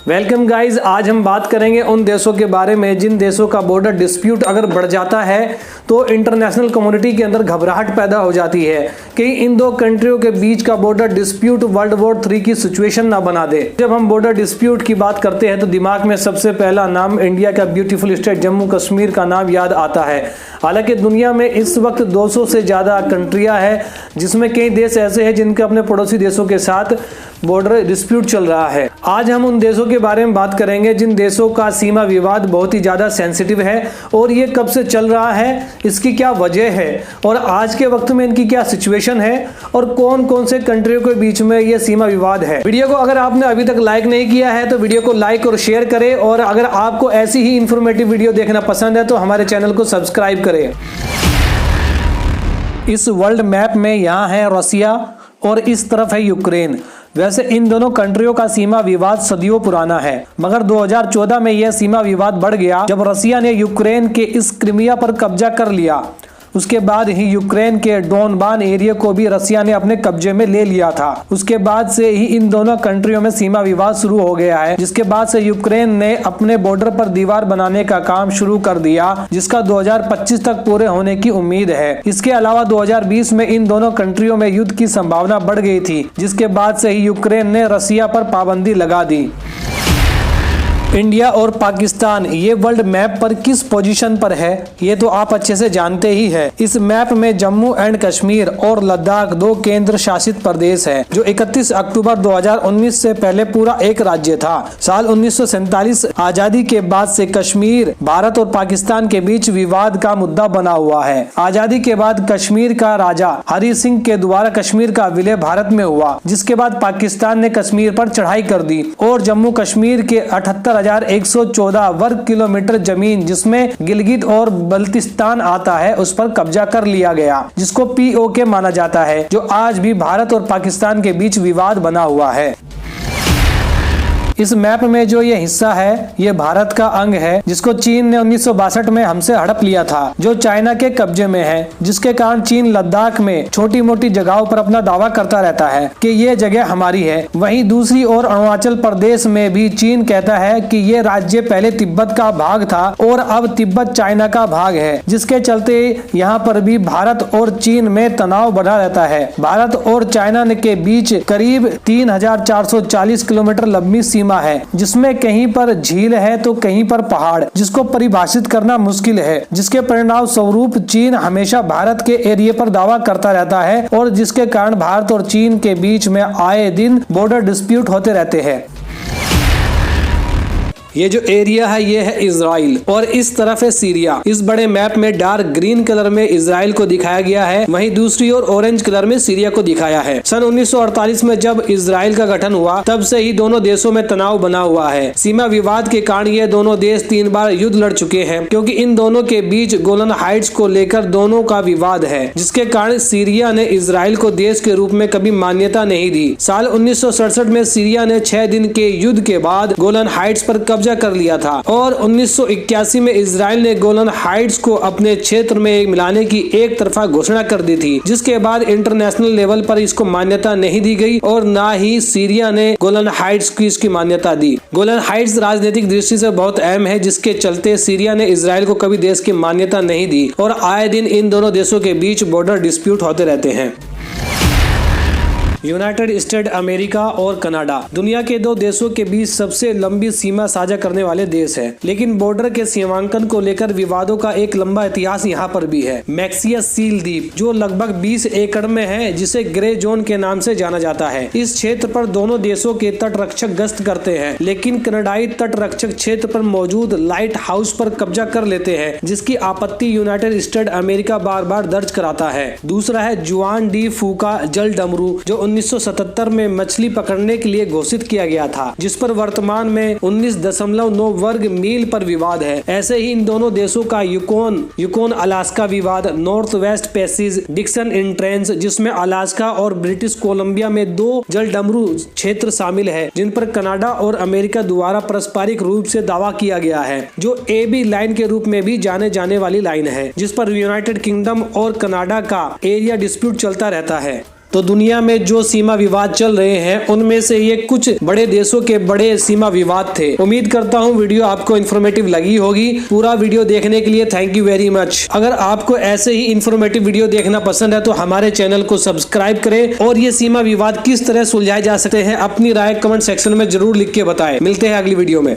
Welcome guys, आज हम बात करेंगे उन देशों के बारे में जिन देशों का बॉर्डर डिस्प्यूट अगर बढ़ जाता है तो इंटरनेशनल कम्युनिटी के अंदर घबराहट पैदा हो जाती है कि इन दो कंट्रियों के बीच का बॉर्डर डिस्प्यूट वर्ल्ड वॉर 3 की सिचुएशन ना बना दे। जब हम बॉर्डर डिस्प्यूट की बात करते हैं तो दिमाग में सबसे पहला नाम इंडिया का ब्यूटीफुल स्टेट जम्मू कश्मीर का नाम याद आता है। हालांकि दुनिया में इस वक्त 200 से ज़्यादा कंट्रियां हैं, जिसमें कई देश ऐसे हैं जिनके अपने पड़ोसी देशों के साथ बॉर्डर डिस्प्यूट चल रहा है। आज हम उन देशों के बारे में बात करेंगे जिन देशों का सीमा विवाद बहुत ही ज़्यादा सेंसिटिव है और ये कब से चल रहा है, इसकी क्या वजह है और आज के वक्त में इनकी क्या सिचुएशन है और कौन कौन से कंट्रियों के बीच में ये सीमा विवाद है। वीडियो को अगर आपने अभी तक लाइक नहीं किया है तो वीडियो को लाइक और शेयर करें, और अगर आपको ऐसी ही इंफॉर्मेटिव वीडियो देखना पसंद है तो हमारे चैनल को सब्सक्राइब करें। इस वर्ल्ड मैप में यहाँ है रसिया और इस तरफ है यूक्रेन। वैसे इन दोनों कंट्रियों का सीमा विवाद सदियों पुराना है, मगर 2014 में यह सीमा विवाद बढ़ गया जब रसिया ने यूक्रेन के इस क्रीमिया पर कब्जा कर लिया। उसके बाद ही यूक्रेन के डोनबान एरिया को भी रसिया ने अपने कब्जे में ले लिया था। उसके बाद से ही इन दोनों कंट्रियों में सीमा विवाद शुरू हो गया है, जिसके बाद से यूक्रेन ने अपने बॉर्डर पर दीवार बनाने का काम शुरू कर दिया, जिसका 2025 तक पूरे होने की उम्मीद है। इसके अलावा 2020 में इन दोनों कंट्रियों में युद्ध की संभावना बढ़ गई थी, जिसके बाद से ही यूक्रेन ने रसिया पर पाबंदी लगा दी। इंडिया और पाकिस्तान ये वर्ल्ड मैप पर किस पोजीशन पर है ये तो आप अच्छे से जानते ही है। इस मैप में जम्मू एंड कश्मीर और लद्दाख दो केंद्र शासित प्रदेश है, जो 31 अक्टूबर 2019 से पहले पूरा एक राज्य था। साल 1947 आजादी के बाद से कश्मीर भारत और पाकिस्तान के बीच विवाद का मुद्दा बना हुआ है। आजादी के बाद कश्मीर का राजा हरि सिंह के द्वारा कश्मीर का विलय भारत में हुआ, जिसके बाद पाकिस्तान ने कश्मीर पर चढ़ाई कर दी और जम्मू कश्मीर के 78,114 वर्ग किलोमीटर जमीन, जिसमें गिलगित और बल्तिस्तान आता है, उस पर कब्जा कर लिया गया, जिसको POK माना जाता है, जो आज भी भारत और पाकिस्तान के बीच विवाद बना हुआ है। इस मैप में जो ये हिस्सा है ये भारत का अंग है, जिसको चीन ने 1962 में हमसे हड़प लिया था, जो चाइना के कब्जे में है, जिसके कारण चीन लद्दाख में छोटी मोटी जगहों पर अपना दावा करता रहता है कि ये जगह हमारी है। वहीं दूसरी ओर अरुणाचल प्रदेश में भी चीन कहता है कि ये राज्य पहले तिब्बत का भाग था और अब तिब्बत चाइना का भाग है, जिसके चलते यहाँ पर भी भारत और चीन में तनाव बढ़ा रहता है। भारत और चाइना के बीच करीब 3,440 किलोमीटर लंबी है, जिसमें कहीं पर झील है तो कहीं पर पहाड़, जिसको परिभाषित करना मुश्किल है, जिसके परिणाम स्वरूप चीन हमेशा भारत के एरिया पर दावा करता रहता है और जिसके कारण भारत और चीन के बीच में आए दिन बॉर्डर डिस्प्यूट होते रहते हैं। ये जो एरिया है ये है इजराइल और इस तरफ है सीरिया। इस बड़े मैप में डार्क ग्रीन कलर में इजराइल को दिखाया गया है, वहीं दूसरी ओर ऑरेंज कलर में सीरिया को दिखाया है। सन 1948 में जब इजराइल का गठन हुआ तब से ही दोनों देशों में तनाव बना हुआ है। सीमा विवाद के कारण ये दोनों देश 3 बार युद्ध लड़ चुके हैं, क्योंकि इन दोनों के बीच गोलन हाइट्स को लेकर दोनों का विवाद है, जिसके कारण सीरिया ने इजराइल को देश के रूप में कभी मान्यता नहीं दी। साल 1967 में सीरिया ने 6 दिन के युद्ध के बाद गोलन हाइट्स पर कब्जा कर लिया था और 1981 में इजराइल ने गोलन हाइट्स को अपने क्षेत्र में मिलाने की एक तरफा घोषणा कर दी थी, जिसके बाद इंटरनेशनल लेवल पर इसको मान्यता नहीं दी गई और ना ही सीरिया ने गोलन हाइट्स की इसकी मान्यता दी। गोलन हाइट्स राजनीतिक दृष्टि से बहुत अहम है, जिसके चलते सीरिया ने इजराइल को कभी देश की मान्यता नहीं दी और आए दिन इन दोनों देशों के बीच बॉर्डर डिस्प्यूट होते रहते हैं। यूनाइटेड स्टेट अमेरिका और कनाडा दुनिया के 2 देशों के बीच सबसे लंबी सीमा साझा करने वाले देश हैं, लेकिन बॉर्डर के सीमांकन को लेकर विवादों का एक लंबा इतिहास यहाँ पर भी है। मैक्सियस सील द्वीप जो लगभग 20 एकड़ में है, जिसे ग्रे जोन के नाम से जाना जाता है। इस क्षेत्र पर दोनों देशों के तट रक्षक गश्त करते हैं, लेकिन कनाडाई तट रक्षक क्षेत्र पर मौजूद लाइट हाउस पर कब्जा कर लेते हैं, जिसकी आपत्ति यूनाइटेड स्टेट अमेरिका बार बार दर्ज कराता है। दूसरा है जुआन डी फूका जल डमरू, जो 1977 में मछली पकड़ने के लिए घोषित किया गया था, जिस पर वर्तमान में 19.9 वर्ग मील पर विवाद है। ऐसे ही इन दोनों देशों का यूकोन अलास्का विवाद, North West Passage, Dixon Entrance, जिसमें अलास्का और ब्रिटिश कोलंबिया में 2 जलडमरू क्षेत्र शामिल है, जिन पर कनाडा और अमेरिका द्वारा पारस्परिक रूप से दावा किया गया है, जो AB लाइन के रूप में भी जाने जाने वाली लाइन है, जिस पर यूनाइटेड किंगडम और कनाडा का एरिया डिस्प्यूट चलता रहता है। तो दुनिया में जो सीमा विवाद चल रहे हैं उनमें से ये कुछ बड़े देशों के बड़े सीमा विवाद थे। उम्मीद करता हूँ वीडियो आपको इन्फॉर्मेटिव लगी होगी। पूरा वीडियो देखने के लिए थैंक यू वेरी मच। अगर आपको ऐसे ही इन्फॉर्मेटिव वीडियो देखना पसंद है तो हमारे चैनल को सब्सक्राइब करें और ये सीमा विवाद किस तरह सुलझाए जा सकते हैं अपनी राय कमेंट सेक्शन में जरूर लिख के बताएं। मिलते हैं अगली वीडियो में।